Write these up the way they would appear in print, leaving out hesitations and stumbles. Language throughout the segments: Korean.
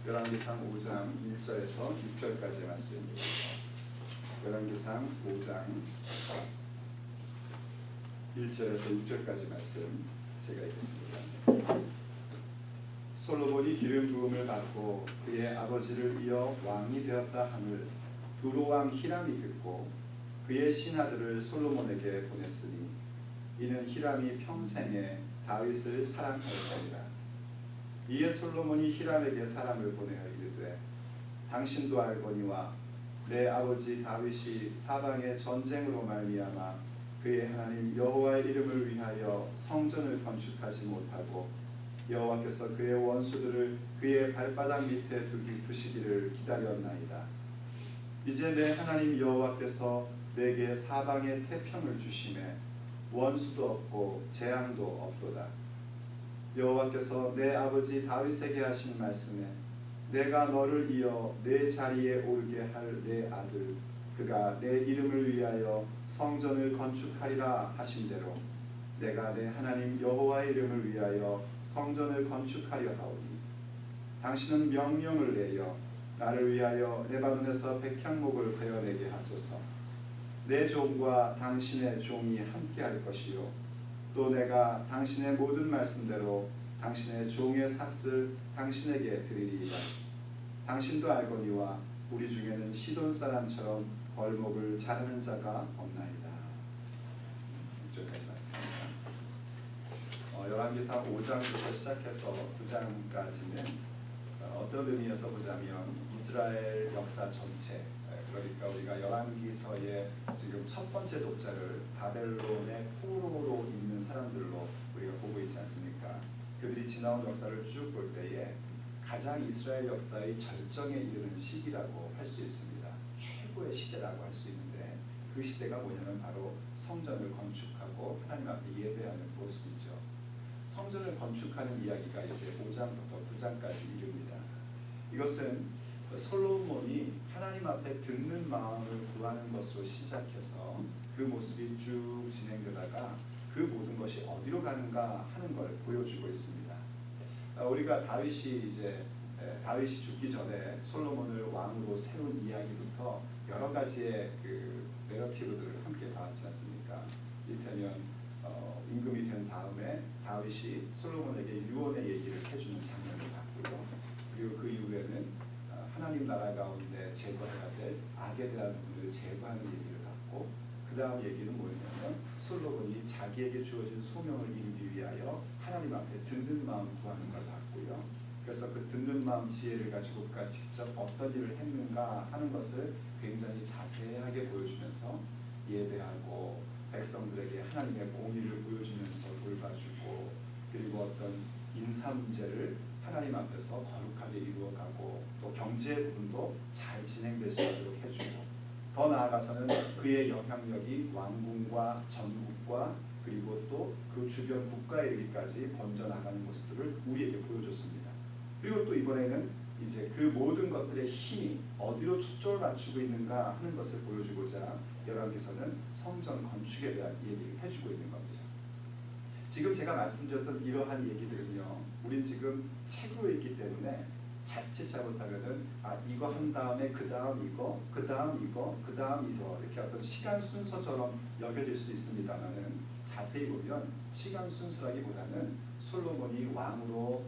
열왕기상 5장 1절에서 6절까지의 말씀입니다. 열왕기상 5장 1절에서 6절까지 말씀 제가 읽겠습니다. 솔로몬이 기름 부음을 받고 그의 아버지를 이어 왕이 되었다 함을 두로왕 히람이 듣고 그의 신하들을 솔로몬에게 보냈으니 이는 히람이 평생에 다윗을 사랑하였습니다. 이에 솔로몬이 히람에게 사람을 보내어 이르되 당신도 알거니와 내 아버지 다윗이 사방의 전쟁으로 말미암아 그의 하나님 여호와의 이름을 위하여 성전을 건축하지 못하고 여호와께서 그의 원수들을 그의 발바닥 밑에 두시기를 기다렸나이다. 이제 내 하나님 여호와께서 내게 사방의 태평을 주심에 원수도 없고 재앙도 없도다. 여호와께서 내 아버지 다윗에게 하신 말씀에 내가 너를 이어 내 자리에 오르게 할 내 아들 그가 내 이름을 위하여 성전을 건축하리라 하신 대로 내가 내 하나님 여호와의 이름을 위하여 성전을 건축하려 하오니 당신은 명령을 내려 나를 위하여 레바논에서 백향목을 베어내게 하소서. 내 종과 당신의 종이 함께할 것이요 또 내가 당신의 모든 말씀대로 당신의 종의 삭을 당신에게 드리리이다. 당신도 알거니와 우리 중에는 시돈 사람처럼 벌목을 자르는 자가 없나이다. 6절까지 말씀입니다. 열왕기상 5장부터 시작해서 9장까지는 어떤 의미에서 보자면 이스라엘 역사 전체, 그러니까 우리가 열왕기서의 지금 첫 번째 독자를 바벨론의 포로로 있는 사람들로 우리가 보고 있지 않습니까? 그들이 지나온 역사를 쭉 볼 때에 가장 이스라엘 역사의 절정에 이르는 시기라고 할 수 있습니다. 최고의 시대라고 할 수 있는데 그 시대가 뭐냐면 바로 성전을 건축하고 하나님 앞에 예배하는 모습이죠. 성전을 건축하는 이야기가 이제 5장부터 9장까지 이릅니다. 이것은 솔로몬이 하나님 앞에 듣는 마음을 구하는 것으로 시작해서 그 모습이 쭉 진행되다가 그 모든 것이 어디로 가는가 하는 걸 보여주고 있습니다. 우리가 다윗이 죽기 전에 솔로몬을 왕으로 세운 이야기부터 여러 가지의 그 내러티브들을 함께 봐왔지 않습니까? 이를테면 임금이 된 다음에 다윗이 솔로몬에게 유언의 얘기를 해주는 장면을 봤고요. 그리고 그 이후에는 하나님 나라 가운데 제거해야 될 악에 대한 부분을 제거하는 얘기를 봤고, 그 다음 얘기는 뭐냐면 솔로몬이 자기에게 주어진 소명을 이루기 위하여 하나님 앞에 듣는 마음 구하는 걸 봤고요. 그래서 그 듣는 마음 지혜를 가지고 그가 직접 어떤 일을 했는가 하는 것을 굉장히 자세하게 보여주면서 예배하고 백성들에게 하나님의 공의를 보여주면서 돌봐주고, 그리고 어떤 인사 문제를 하나님 앞에서 거룩하게 이루어가고 또 경제 부분도 잘 진행될 수 있도록 해주고, 더 나아가서는 그의 영향력이 왕궁과 전국과 그리고 또 그 주변 국가에 이르기까지 번져나가는 모습들을 우리에게 보여줬습니다. 그리고 또 이번에는 이제 그 모든 것들의 힘이 어디로 초점을 맞추고 있는가 하는 것을 보여주고자 열왕기서는 성전 건축에 대한 얘기를 해주고 있는 겁니다. 지금 제가 말씀드렸던 이러한 얘기들은요, 우린 지금 책으로 있기 때문에 자칫 잘못하면은 이거 한 다음에 그 다음 이거, 그 다음 이거, 그 다음 이거 이렇게 어떤 시간 순서처럼 여겨질 수도 있습니다만은 자세히 보면 시간 순서라기보다는 솔로몬이 왕으로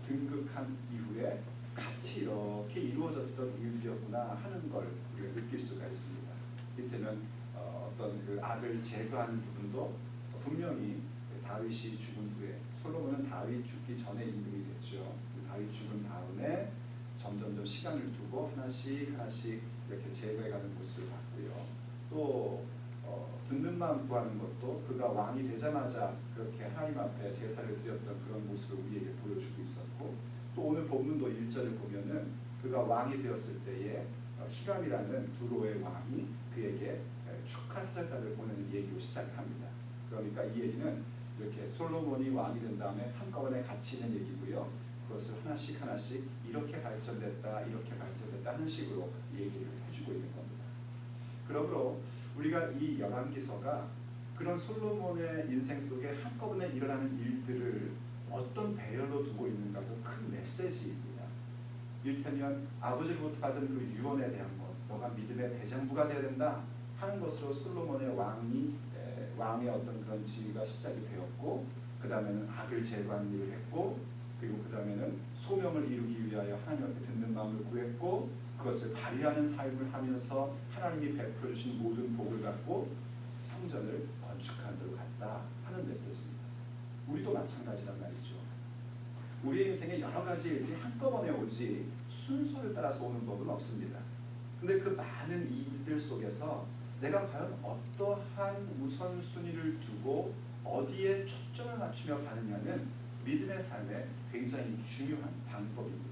등극한 이후에 같이 이렇게 이루어졌던 일들이었구나 하는 걸 우리가 느낄 수가 있습니다. 이때는 어떤 그 악을 제거하는 부분도 분명히 다윗이 죽은 후에, 솔로몬은 다윗 죽기 전에 임금이 됐죠. 다윗 죽은 다음에 점점점 시간을 두고 하나씩 이렇게 제거해가는 모습을 봤고요. 또 듣는 마음 구하는 것도 그가 왕이 되자마자 그렇게 하나님 앞에 제사를 드렸던 그런 모습을 우리에게 보여주고 있었고, 또 오늘 본문도 1절을 보면은 그가 왕이 되었을 때에 히람이라는 두로의 왕이 그에게 축하 사절단을 보내는 얘기로 시작을 합니다. 그러니까 이 얘기는 이렇게 솔로몬이 왕이 된 다음에 한꺼번에 같이 있는 얘기고요. 그것을 하나씩 이렇게 발전됐다 하는 식으로 얘기를 해주고 있는 겁니다. 그러므로 우리가 이 열왕기서가 그런 솔로몬의 인생 속에 한꺼번에 일어나는 일들을 어떤 배열로 두고 있는가도 큰 메시지입니다. 이를테면 아버지로부터 받은 그 유언에 대한 것, 너가 믿음의 대장부가 되어야 된다 하는 것으로 솔로몬의 왕의 어떤 그런 지위가 시작이 되었고, 그 다음에는 악을 제거하는 일을 했고, 그리고 그 다음에는 소명을 이루기 위하여 하나님 앞에 듣는 마음을 구했고, 그것을 발휘하는 삶을 하면서 하나님이 베풀어 주신 모든 복을 갖고 성전을 건축하는 데로 갔다 하는 메시지입니다. 우리도 마찬가지란 말이죠. 우리의 인생에 여러 가지 일들이 한꺼번에 오지 순서를 따라서 오는 법은 없습니다. 근데 그 많은 일들 속에서 내가 과연 어떠한 우선순위를 두고 어디에 초점을 맞추며 가느냐는 믿음의 삶에 굉장히 중요한 방법입니다.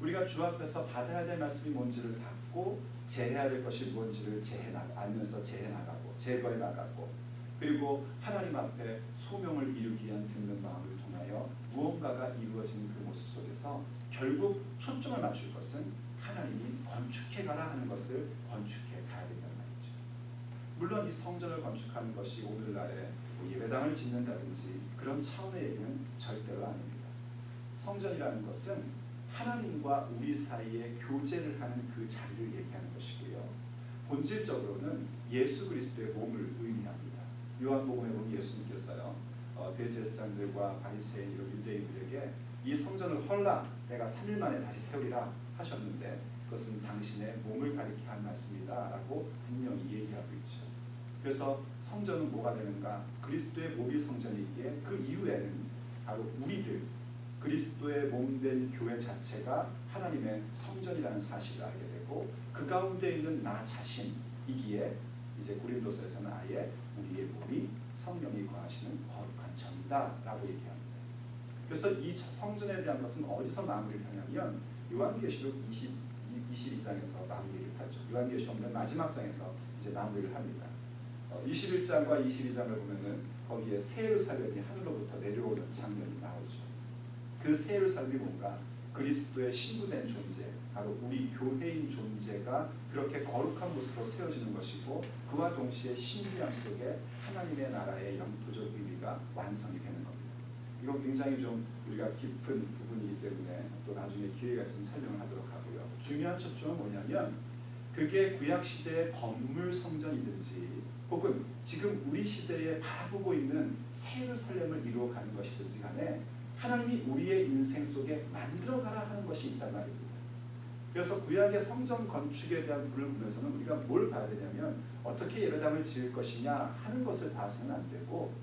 우리가 주 앞에서 받아야 될 말씀이 뭔지를 받고 제해야 될 것이 뭔지를 알면서 제해나가고 제거해 나가고, 그리고 하나님 앞에 소명을 이루기 위한 듣는 마음을 통하여 무언가가 이루어지는 그 모습 속에서 결국 초점을 맞출 것은 하나님이 건축해가라 하는 것을 건축해 가야 된다는 말이죠. 물론 이 성전을 건축하는 것이 오늘날에 예배당을 짓는다든지 그런 차원의 얘기는 절대로 아닙니다. 성전이라는 것은 하나님과 우리 사이에 교제를 하는 그 자리를 얘기하는 것이고요. 본질적으로는 예수 그리스도의 몸을 의미합니다. 요한복음에 보면 예수님께서요, 대제사장들과 바리새인 이런 유대인들에게 이 성전을 헐라 내가 3일 만에 다시 세우리라 하셨는데 그것은 당신의 몸을 가리켜 한 말씀이다 라고 분명히 얘기하고 있죠. 그래서 성전은 뭐가 되는가? 그리스도의 몸이 성전이기에 그 이후에는 바로 우리들, 그리스도의 몸된 교회 자체가 하나님의 성전이라는 사실을 알게 되고, 그 가운데 있는 나 자신이기에 이제 고린도서에서는 아예 우리의 몸이 성령이 거하시는 거룩한 전이다라고 얘기합니다. 그래서 이 성전에 대한 것은 어디서 마무리를 하냐면 요한계시록 22장에서 마무리를 하죠. 요한계시록 마지막 장에서 이제 마무리를 합니다. 21장과 22장을 보면은 거기에 새 예루살렘이 하늘로부터 내려오는 장면이 나오죠. 그 새 예루살렘이 뭔가? 그리스도의 신부된 존재, 바로 우리 교회인 존재가 그렇게 거룩한 모습으로 세워지는 것이고, 그와 동시에 신비함 속에 하나님의 나라의 영토적 의미가 완성이 되는 겁니다. 이건 굉장히 좀 우리가 깊은 부분이기 때문에 또 나중에 기회가 있으면 설명을 하도록 하고요. 중요한 초점은 뭐냐면 그게 구약시대의 건물 성전이든지 혹은 지금 우리 시대에 바라보고 있는 새 예루살렘을 이루어가는 것이든지 간에 하나님이 우리의 인생 속에 만들어가라 하는 것이 있단 말입니다. 그래서 구약의 성전 건축에 대한 부분을 보면서는 우리가 뭘 봐야 되냐면 어떻게 예배당을 지을 것이냐 하는 것을 봐서는 안 되고,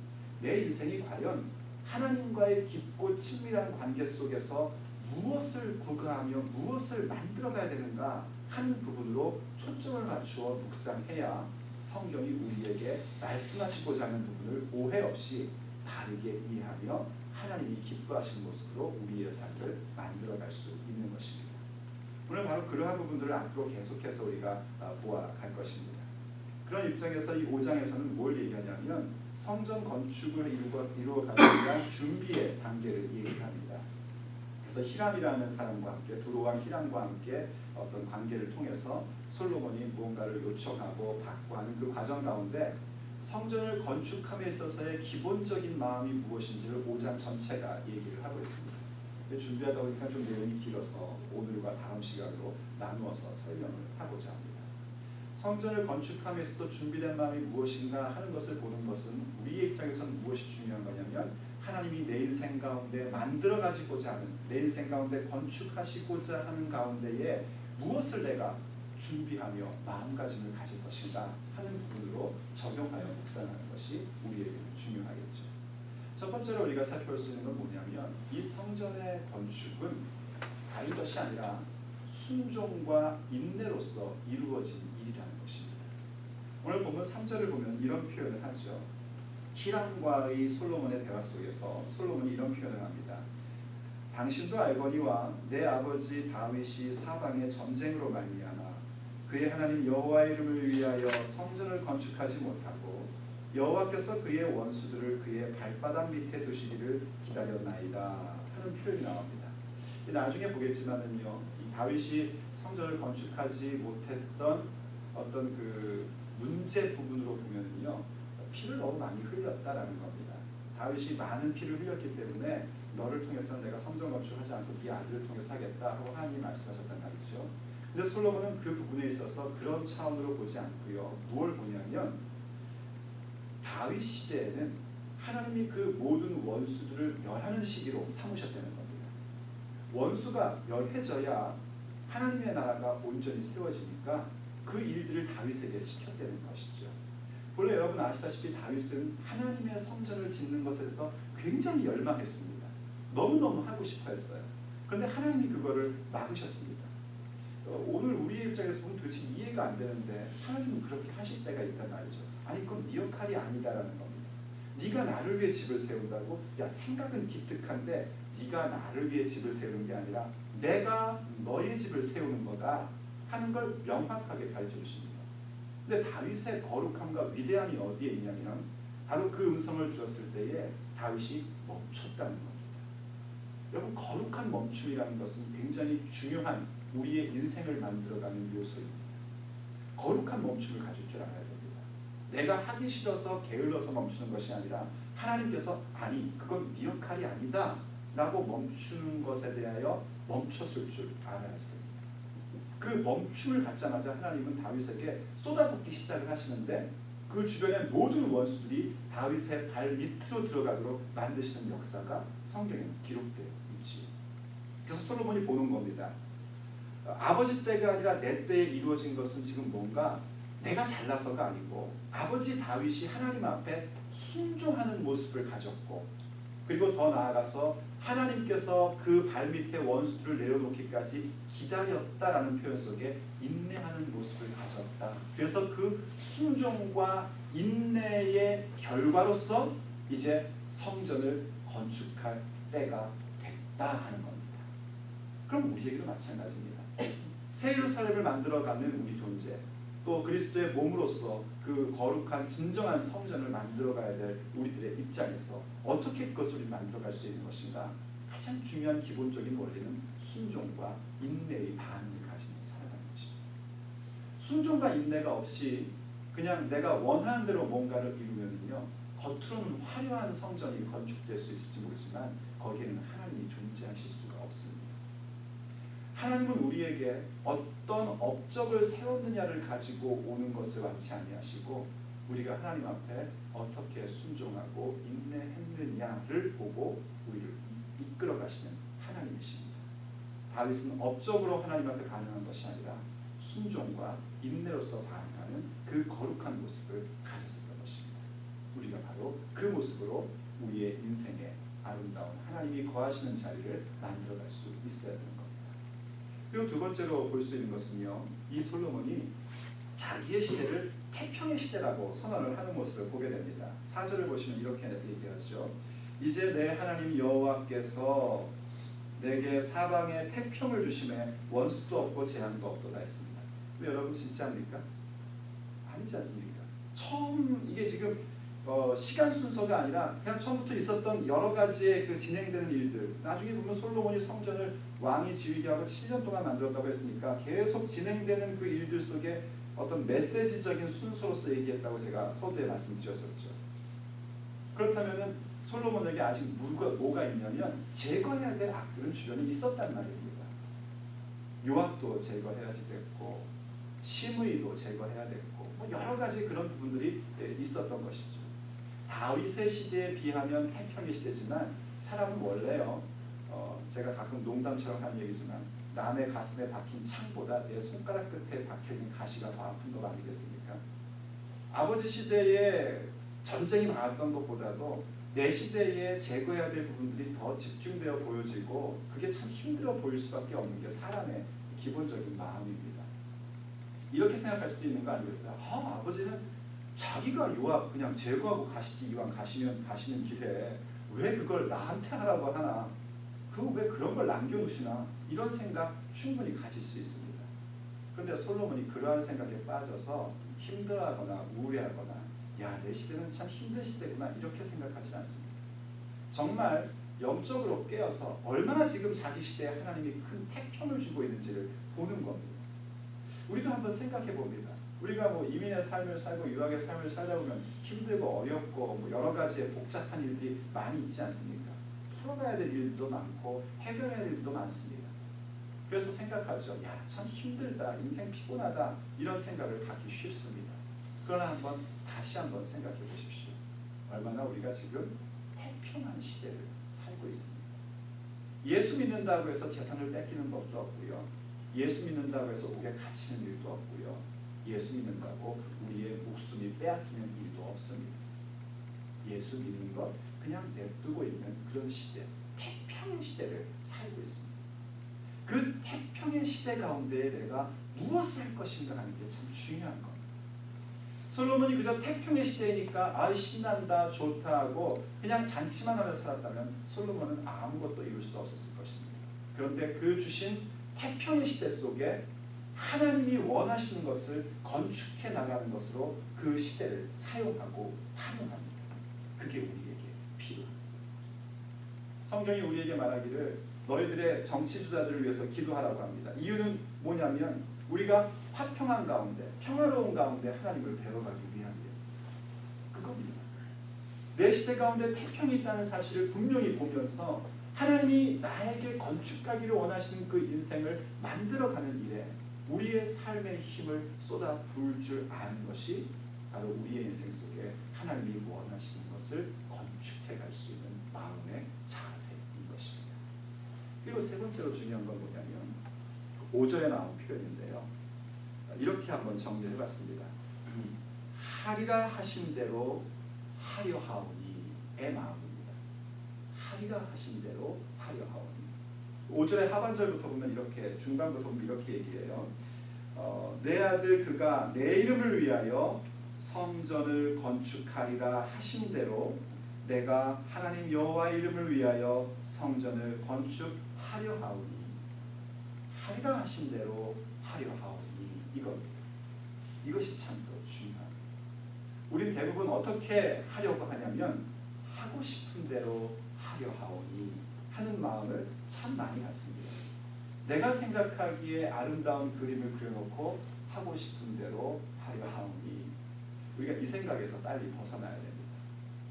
내 인생이 과연 하나님과의 깊고 친밀한 관계 속에서 무엇을 구가하며 무엇을 만들어가야 되는가 하는 부분으로 초점을 맞추어 묵상해야 성경이 우리에게 말씀하시고자 하는 부분을 오해 없이 바르게 이해하며 하나님이 기뻐하시는 모습으로 우리의 삶을 만들어갈 수 있는 것입니다. 오늘 바로 그러한 부분들을 앞으로 계속해서 우리가 보아갈 것입니다. 그런 입장에서 이 5장에서는 뭘 얘기하냐면 성전 건축을 이루어가기 위한 준비의 단계를 얘기합니다. 그래서 히람이라는 사람과 함께, 두로왕 히람과 함께 어떤 관계를 통해서 솔로몬이 무언가를 요청하고 받고 하는 그 과정 가운데 성전을 건축함에 있어서의 기본적인 마음이 무엇인지를 5장 전체가 얘기를 하고 있습니다. 준비하다 보니까 좀 내용이 길어서 오늘과 다음 시간으로 나누어서 설명을 하고자 합니다. 성전을 건축함에 있어서 준비된 마음이 무엇인가 하는 것을 보는 것은 우리의 입장에서는 무엇이 중요한 거냐면 하나님이 내 인생 가운데 만들어 가지고자 하는, 내 인생 가운데 건축하시고자 하는 가운데에 무엇을 내가 준비하며 마음가짐을 가질 것인가 하는 부분으로 적용하여 묵상하는 것이 우리에게는 중요하겠죠. 첫 번째로 우리가 살펴볼 수 있는 건 뭐냐면 이 성전의 건축은 다른 것이 아니라 순종과 인내로서 이루어진 일이라는 것입니다. 오늘 보면 3절을 보면 이런 표현을 하죠. 히람과의 솔로몬의 대화 속에서 솔로몬이 이런 표현을 합니다. 당신도 알거니와 내 아버지 다윗이 사방의 전쟁으로 말미암아 그의 하나님 여호와의 이름을 위하여 성전을 건축하지 못하고 여호와께서 그의 원수들을 그의 발바닥 밑에 두시기를 기다렸나이다 하는 표현이 나옵니다. 나중에 보겠지만은요, 이 다윗이 성전을 건축하지 못했던 어떤 그 문제 부분으로 보면은요, 피를 너무 많이 흘렸다라는 겁니다. 다윗이 많은 피를 흘렸기 때문에 너를 통해서는 내가 성전 건축하지 않고 네 아들을 통해서 하겠다 하고 하나님이 말씀하셨단 말이죠. 근데 솔로몬은 그 부분에 있어서 그런 차원으로 보지 않고요. 무엇을 보냐면 다윗 시대에는 하나님이 그 모든 원수들을 멸하는 시기로 삼으셨다는 겁니다. 원수가 멸해져야 하나님의 나라가 온전히 세워지니까 그 일들을 다윗에게 시켰다는 것이죠. 원래 여러분 아시다시피 다윗은 하나님의 성전을 짓는 것에서 굉장히 열망했습니다. 너무너무 하고 싶어 했어요. 그런데 하나님이 그거를 막으셨습니다. 오늘 우리의 입장에서 보면 도대체 이해가 안 되는데 하나님은 그렇게 하실 때가 있단 말이죠. 아니 그건 네 역할이 아니다라는 겁니다. 네가 나를 위해 집을 세운다고? 야 생각은 기특한데 네가 나를 위해 집을 세우는 게 아니라 내가 너의 집을 세우는 거다 하는 걸 명확하게 가르쳐 주십니다. 근데 다윗의 거룩함과 위대함이 어디에 있냐면 바로 그 음성을 들었을 때에 다윗이 멈췄다는 겁니다. 여러분 거룩한 멈춤이라는 것은 굉장히 중요한 우리의 인생을 만들어가는 요소입니다. 거룩한 멈춤을 가질 줄 알아야 됩니다. 내가 하기 싫어서 게을러서 멈추는 것이 아니라 하나님께서 아니 그건 네 역할이 아니다 라고 멈추는 것에 대하여 멈췄을 줄 알아야 됩니다. 그 멈춤을 갖자마자 하나님은 다윗에게 쏟아붓기 시작을 하시는데 그 주변의 모든 원수들이 다윗의 발 밑으로 들어가도록 만드시는 역사가 성경에 기록되어 있지. 그래서 솔로몬이 보는 겁니다. 아버지 때가 아니라 내 때에 이루어진 것은 지금 뭔가 내가 잘나서가 아니고 아버지 다윗이 하나님 앞에 순종하는 모습을 가졌고 그리고 더 나아가서 하나님께서 그 발밑에 원수들을 내려놓기까지 기다렸다라는 표현 속에 인내하는 모습을 가졌다. 그래서 그 순종과 인내의 결과로서 이제 성전을 건축할 때가 됐다 하는 겁니다. 그럼 우리에게도 마찬가지입니다. 새 예루살렘을 만들어가는 우리 존재 또 그리스도의 몸으로서 그 거룩한 진정한 성전을 만들어가야 될 우리들의 입장에서 어떻게 그것을 만들어갈 수 있는 것인가? 가장 중요한 기본적인 원리는 순종과 인내의 반응을 가지며 살아가는 것입니다. 순종과 인내가 없이 그냥 내가 원하는 대로 뭔가를 이루면요 겉으로는 화려한 성전이 건축될 수 있을지 모르지만 거기에는 하나님이 존재하실 수가 없습니다. 하나님은 우리에게 어떤 업적을 세웠느냐를 가지고 오는 것을 원치 아니하시고 우리가 하나님 앞에 어떻게 순종하고 인내했느냐를 보고 우리를 이끌어 가시는 하나님이십니다. 다윗은 업적으로 하나님 앞에 반응한 것이 아니라 순종과 인내로서 반응하는 그 거룩한 모습을 가졌었던 것입니다. 우리가 바로 그 모습으로 우리의 인생에 아름다운 하나님이 거하시는 자리를 만들어갈 수 있어야 되는 겁니다. 그리고 두 번째로 볼 수 있는 것은요, 이 솔로몬이 자기의 시대를 태평의 시대라고 선언을 하는 모습을 보게 됩니다. 4절을 보시면 이렇게 얘기하죠. 이제 내 하나님 여호와께서 내게 사방에 태평을 주심에 원수도 없고 재앙도 없도다 했습니다. 여러분 진짜입니까? 아니지 않습니까? 처음 이게 지금 시간 순서가 아니라 그냥 처음부터 있었던 여러 가지의 그 진행되는 일들, 나중에 보면 솔로몬이 성전을 왕이 지휘게 하고 7년 동안 만들었다고 했으니까 계속 진행되는 그 일들 속에 어떤 메시지적인 순서로서 얘기했다고 제가 서두에 말씀드렸었죠. 그렇다면 솔로몬에게 아직 뭐가 있냐면 제거해야 될 악들은 주변에 있었단 말입니다. 요압도 제거해야지 됐고 시므이도 제거해야 됐고 뭐 여러 가지 그런 부분들이 있었던 것이죠. 다윗의 시대에 비하면 태평의 시대지만 사람은 원래요. 제가 가끔 농담처럼 하는 얘기지만 남의 가슴에 박힌 창보다 내 손가락 끝에 박혀있는 가시가 더 아픈 거 아니겠습니까? 아버지 시대에 전쟁이 많았던 것보다도 내 시대에 제거해야 될 부분들이 더 집중되어 보여지고 그게 참 힘들어 보일 수밖에 없는 게 사람의 기본적인 마음입니다. 이렇게 생각할 수도 있는 거 아니겠어요? 아버지는 자기가 요압 그냥 제거하고 가시지 이왕 가시면 가시는 길에 왜 그걸 나한테 하라고 하나? 그 왜 그런 걸 남겨놓으시나? 이런 생각 충분히 가질 수 있습니다. 그런데 솔로몬이 그러한 생각에 빠져서 힘들어하거나 우울해하거나 야, 내 시대는 참 힘든 시대구나 이렇게 생각하지 않습니다. 정말 영적으로 깨어서 얼마나 지금 자기 시대에 하나님이 큰 태평을 주고 있는지를 보는 겁니다. 우리도 한번 생각해 봅니다. 우리가 뭐 이민의 삶을 살고 유학의 삶을 살다 보면 힘들고 어렵고 뭐 여러 가지의 복잡한 일들이 많이 있지 않습니까? 풀어가야 될 일도 많고 해결해야 될 일도 많습니다. 그래서 생각하죠. 야, 참 힘들다. 인생 피곤하다. 이런 생각을 갖기 쉽습니다. 그러나 다시 한번 생각해 보십시오. 얼마나 우리가 지금 태평한 시대를 살고 있습니다. 예수 믿는다고 해서 재산을 뺏기는 법도 없고요. 예수 믿는다고 해서 옥에 갇히는 일도 없고요. 예수 믿는다고 우리의 목숨이 빼앗기는 일도 없습니다. 예수 믿는 것 그냥 냅두고 있는 그런 시대, 태평의 시대를 살고 있습니다. 그 태평의 시대 가운데 내가 무엇을 할 것인가 하는 게 참 중요한 겁니다. 솔로몬이 그저 태평의 시대이니까 신난다 좋다 하고 그냥 잔치만 하며 살았다면 솔로몬은 아무것도 이룰 수 없었을 것입니다. 그런데 그 주신 태평의 시대 속에 하나님이 원하시는 것을 건축해 나가는 것으로 그 시대를 사용하고 활용합니다. 그게 우리에게 필요합니다. 성경이 우리에게 말하기를 너희들의 정치주자들을 위해서 기도하라고 합니다. 이유는 뭐냐면 우리가 화평한 가운데 평화로운 가운데 하나님을 배워가기 위함이에요. 그겁니다. 내 시대 가운데 태평이 있다는 사실을 분명히 보면서 하나님이 나에게 건축하기를 원하시는 그 인생을 만들어가는 일에 우리의 삶의 힘을 쏟아 부을 줄 아는 것이 바로 우리의 인생 속에 하나님이 원하시는 것을 건축해 갈 수 있는 마음의 자세인 것입니다. 그리고 세 번째로 중요한 건 뭐냐면 5절에 나온 표현인데요. 이렇게 한번 정리해 봤습니다. 하리라 하신 대로 하려 하오니의 마음입니다. 하리라 하신 대로 하려 하오니. 5절의 하반절부터 보면 이렇게, 중반부터 보면 이렇게 얘기해요. 내 아들 그가 내 이름을 위하여 성전을 건축하리라 하신 대로 내가 하나님 여호와의 이름을 위하여 성전을 건축하려 하오니. 하리라 하신 대로 하려 하오니 이겁니다. 이것이 참 또 중요합니다. 우린 대부분 어떻게 하려고 하냐면 하고 싶은 대로 하려 하오니 하는 마음을 참 많이 갖습니다. 내가 생각하기에 아름다운 그림을 그려놓고 하고 싶은 대로 하려 하오니 우리가 이 생각에서 빨리 벗어나야 됩니다.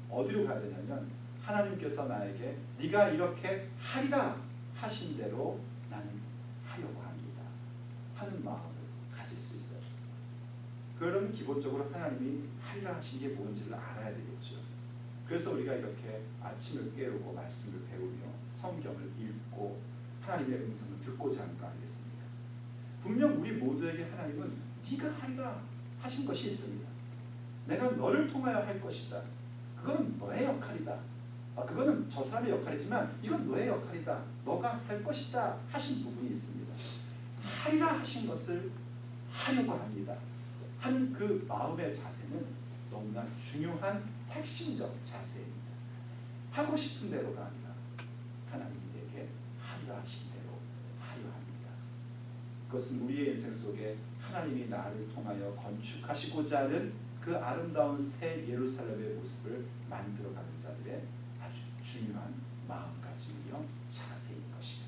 어디로 가야 되냐면 하나님께서 나에게 네가 이렇게 하리라 하신 대로 나는 하려고 합니다 하는 마음을 가질 수 있어요. 그러면 기본적으로 하나님이 하리라 하신 게 뭔지를 알아야 되겠죠. 그래서 우리가 이렇게 아침을 깨우고 말씀을 배우며 성경을 읽고 하나님의 음성을 듣고자 하는 거 아니겠습니까? 분명 우리 모두에게 하나님은 네가 하리라 하신 것이 있습니다. 내가 너를 통하여 할 것이다. 그건 너의 역할이다. 그거는 저 사람의 역할이지만 이건 너의 역할이다. 너가 할 것이다 하신 부분이 있습니다. 하리라 하신 것을 하려고 합니다 하는 그 마음의 자세는 너무나 중요한 핵심적 자세입니다. 하고 싶은 대로가 아니라 하나님이 내게 하리라 하신 대로 하려 합니다. 그것은 우리의 인생 속에 하나님이 나를 통하여 건축하시고자 하는 그 아름다운 새 예루살렘의 모습을 만들어가는 자들의 아주 중요한 마음가짐이며 자세인 것입니다.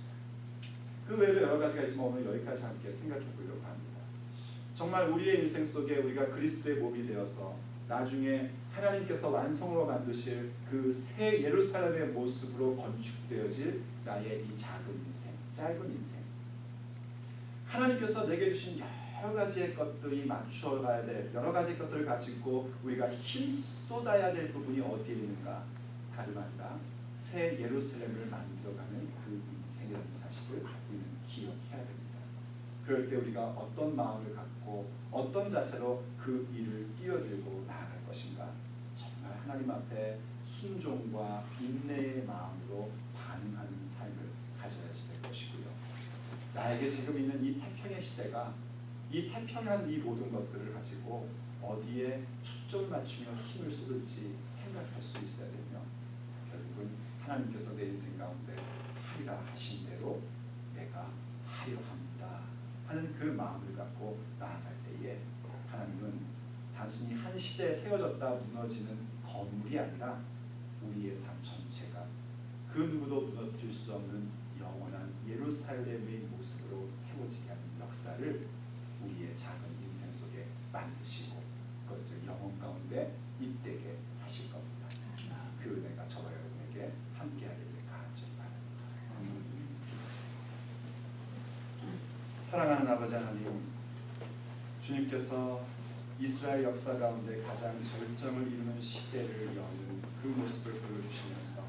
그 외에도 여러 가지가 있지만 오늘 여기까지 함께 생각해 보려고 합니다. 정말 우리의 인생 속에 우리가 그리스도의 몸이 되어서 나중에 하나님께서 완성으로 만드실 그 새 예루살렘의 모습으로 건축되어질 나의 이 작은 인생, 짧은 인생, 하나님께서 내게 주신 여러 가지의 것들이 맞춰가야 될 여러 가지 것들을 가지고 우리가 힘 쏟아야 될 부분이 어디에 있는가? 다름 아니라 새 예루살렘을 만들어가는 그 인생이라는 사실을 우리는 기억해야 됩니다. 그럴 때 우리가 어떤 마음을 갖고 어떤 자세로 그 일을 뛰어들고 나아갈 것인가? 정말 하나님 앞에 순종과 인내의 마음으로 반응하는 삶을 가져야지 될 것이고요. 나에게 지금 있는 이 태평의 시대가 이 태평한 이 모든 것들을 가지고 어디에 초점을 맞추며 힘을 쏟을지 생각할 수 있어야 되며 결국은 하나님께서 내 인생 가운데 하리라 하신 대로 내가 하려 합니다 하는 그 마음을 갖고 나아갈 때에 하나님은 단순히 한 시대에 세워졌다 무너지는 건물이 아니라 우리의 삶 전체가 그 누구도 무너뜨릴 수 없는 영원한 예루살렘의 모습으로 세워지게 하는 역사를 우리의 작은 인생 속에 만드시고 그것을 영혼 가운데 잇대게 하실 겁니다. 그 은혜가 저와 여러분에게 함께하기를 간절히 사랑하는 아버지 하나님, 주님께서 이스라엘 역사 가운데 가장 절정을 이루는 시대를 여는 그 모습을 보여주시면서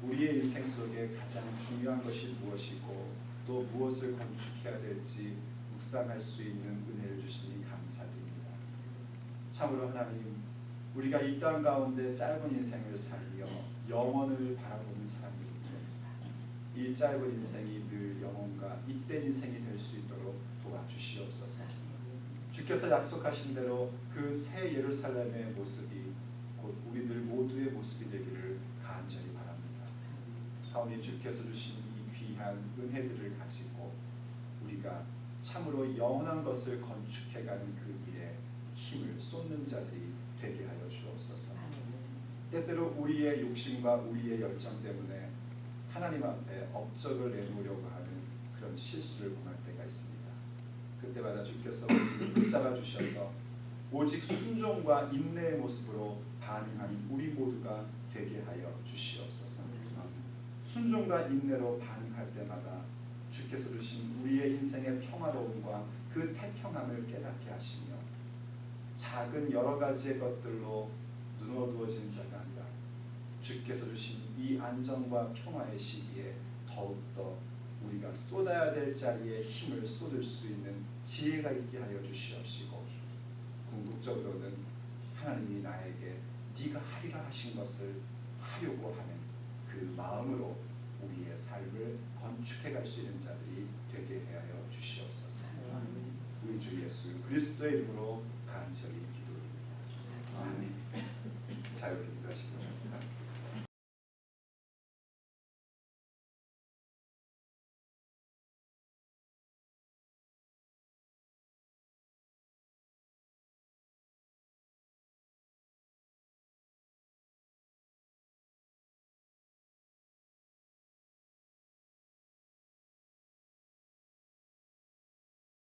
우리의 인생 속에 가장 중요한 것이 무엇이고 또 무엇을 건축해야 될지 묵상할 수 있는 은혜를 주시니 감사드립니다. 참으로 하나님, 우리가 이 땅 가운데 짧은 인생을 살며 영원을 바라보는 사람들인데 이 짧은 인생이 늘 영혼과 잇된 인생이 될 수 있도록 도와주시옵소서. 주께서 약속하신 대로 그 새 예루살렘의 모습이 곧 우리들 모두의 모습이 되기를 간절히 바랍니다. 하오니 주께서 주신 이 귀한 은혜들을 가지고 우리가 참으로 영원한 것을 건축해가는 그 일에 힘을 쏟는 자들이 되게 하여 주옵소서. 때때로 우리의 욕심과 우리의 열정 때문에 하나님 앞에 업적을 내놓으려고 하는 그런 실수를 범할 때가 있습니다. 그때마다 주께서 우리를 붙잡아 주셔서 오직 순종과 인내의 모습으로 반응하는 우리 모두가 되게 하여 주시옵소서. 순종과 인내로 반응할 때마다 주께서 주신 우리의 인생의 평화로움과 그 태평함을 깨닫게 하시며 작은 여러 가지의 것들로 눈어두어진 자가 아니라 주께서 주신 이 안정과 평화의 시기에 더욱더 우리가 쏟아야 될 자리에 힘을 쏟을 수 있는 지혜가 있게 하여 주시옵시고 궁극적으로는 하나님이 나에게 네가 하리라 하신 것을 하려고 하는 그 마음으로 우리의 삶을 건축해 갈 수 있는 자들이 되게 하여 주시옵소서. 우리 주 예수 그리스도의 이름으로 간절히 기도드립니다. 아멘. 자유롭게 기도하시기 바랍니다.